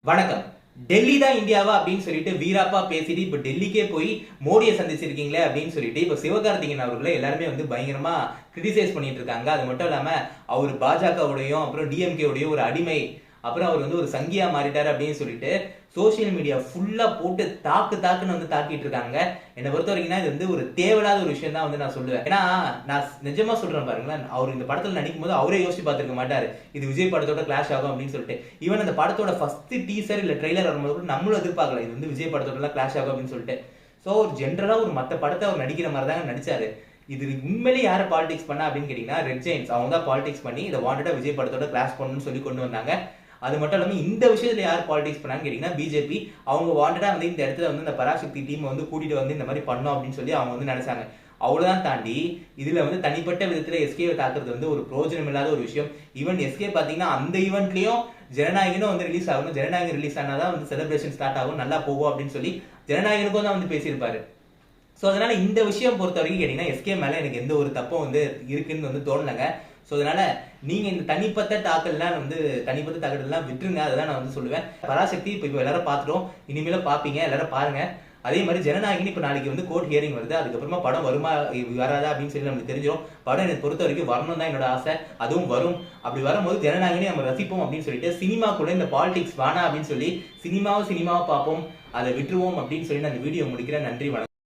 வணக்கம். டெல்லி தான் இந்தியாவா அப்படின்னு சொல்லிட்டு வீராப்பா பேசிட்டு இப்ப டெல்லிக்கே போய் மோடியை சந்திச்சிருக்கீங்களே அப்படின்னு சொல்லிட்டு இப்ப சிவகார்த்திகேயன் அவர்களை எல்லாருமே வந்து பயங்கரமா கிரிட்டிசைஸ் பண்ணிட்டு இருக்காங்க. அது மட்டும் இல்லாம அவர் பாஜகவுடையும் அப்புறம் டிஎம்கே உடைய ஒரு அடிமை, அப்புறம் அவர் வந்து ஒரு சங்கியா மாறிட்டாரு அப்படின்னு சொல்லிட்டு சோசியல் மீடியா ஃபுல்லா போட்டு தாக்குன்னு வந்து தாக்கிட்டு இருக்காங்க. என்னை பொறுத்த வரைக்கும் இது வந்து ஒரு தேவையில்லாத ஒரு விஷயம் தான் வந்து நான் சொல்லுவேன். ஏன்னா நான் நிஜமா சொல்றேன் பாருங்களேன், அவர் இந்த படத்துல நடிக்கும் போது அவரே யோசிச்சு பார்த்திருக்க மாட்டாரு இது விஜய் படத்தோட கிளாஷ் ஆகும் அப்படின்னு சொல்லிட்டு. ஈவன் அந்த படத்தோட ஃபர்ஸ்ட் டீசர் இல்ல ட்ரெய்லர் வரும்போது கூட நம்மளும் எதிர்பார்க்கல இது வந்து விஜய் படத்தோட கிளாஷ் ஆகும் அப்படின்னு சொல்லிட்டு. ஸோ ஒரு ஜென்ரலா ஒரு மற்ற படத்தை அவர் நடிக்கிற மாதிரி தாங்க நடிச்சாரு. இது உண்மையிலேயே யாரை பாலிடிக்ஸ் பண்ணா அப்படின்னு கேட்டீங்கன்னா ரெட் ஜெயின்ஸ் அவங்க தான் பாலிடிக்ஸ் பண்ணி இதை வாண்டடா விஜய் படத்தோட கிளாஷ் பண்ணணும்னு சொல்லி கொண்டு வந்தாங்க. அது மட்டும் இல்லாமல் இந்த விஷயத்துல யார் பாலிடிக்ஸ் பண்ணான்னு கேட்டீங்கன்னா பிஜேபி. அவங்க வாண்டடா வந்து இந்த இடத்துல வந்து இந்த பராசக்தி டீம் வந்து கூட்டிட்டு வந்து இந்த மாதிரி பண்ணோம் அப்படின்னு சொல்லி அவங்க வந்து நினைச்சாங்க. அவ்வளவுதான் தாண்டி இதுல வந்து தனிப்பட்ட விதத்துல எஸ்கே தாக்குறது வந்து ஒரு பிரோஜனம் இல்லாத ஒரு விஷயம். ஈவன் எஸ்கே பாத்தீங்கன்னா அந்த ஈவெண்ட்லயும் ஜனநாயகனும் வந்து ரிலீஸ் ஆகணும், ஜனநாயகம் ரிலீஸ் ஆனாதான் வந்து செலிப்ரேஷன் ஸ்டார்ட் ஆகும், நல்லா போகும் அப்படின்னு சொல்லி ஜனநாயகனுக்கும் தான் வந்து பேசியிருப்பாரு. ஸோ அதனால இந்த விஷயம் பொறுத்த வரைக்கும் கேட்டீங்கன்னா எஸ்கே மேல எனக்கு எந்த ஒரு தப்பும் வந்து இருக்குன்னு வந்து தோணலைங்க. ஸோ அதனால நீங்க இந்த தனிப்பட்ட தாக்கல்லாம் விட்டுருங்க, அதெல்லாம் நான் வந்து சொல்லுவேன். பராசக்தி இப்போ எல்லாரும் பார்த்துட்டோம், இனிமேல பார்ப்பீங்க, எல்லாரும் பாருங்க. அதே மாதிரி ஜனநாயகன் இப்போ நாளைக்கு வந்து கோர்ட் ஹியரிங் வருது, அதுக்கப்புறமா படம் வருமா வராதா அப்படின்னு சொல்லி நமக்கு தெரிஞ்சிடும். படம் எனக்கு பொறுத்த வரைக்கும் வரணும் தான் என்னோட ஆசை, அதுவும் வரும். அப்படி வரும்போது ஜனநாயகனே நம்ம ரசிப்போம் அப்படின்னு சொல்லிட்டு சினிமாக்குள்ள இந்த பாலிடிக்ஸ் வேணா அப்படின்னு சொல்லி சினிமாவை பார்ப்போம், அதை விட்டுருவோம் அப்படின்னு சொல்லி நான் இந்த வீடியோ முடிக்கிறேன். நன்றி, வணக்கம்.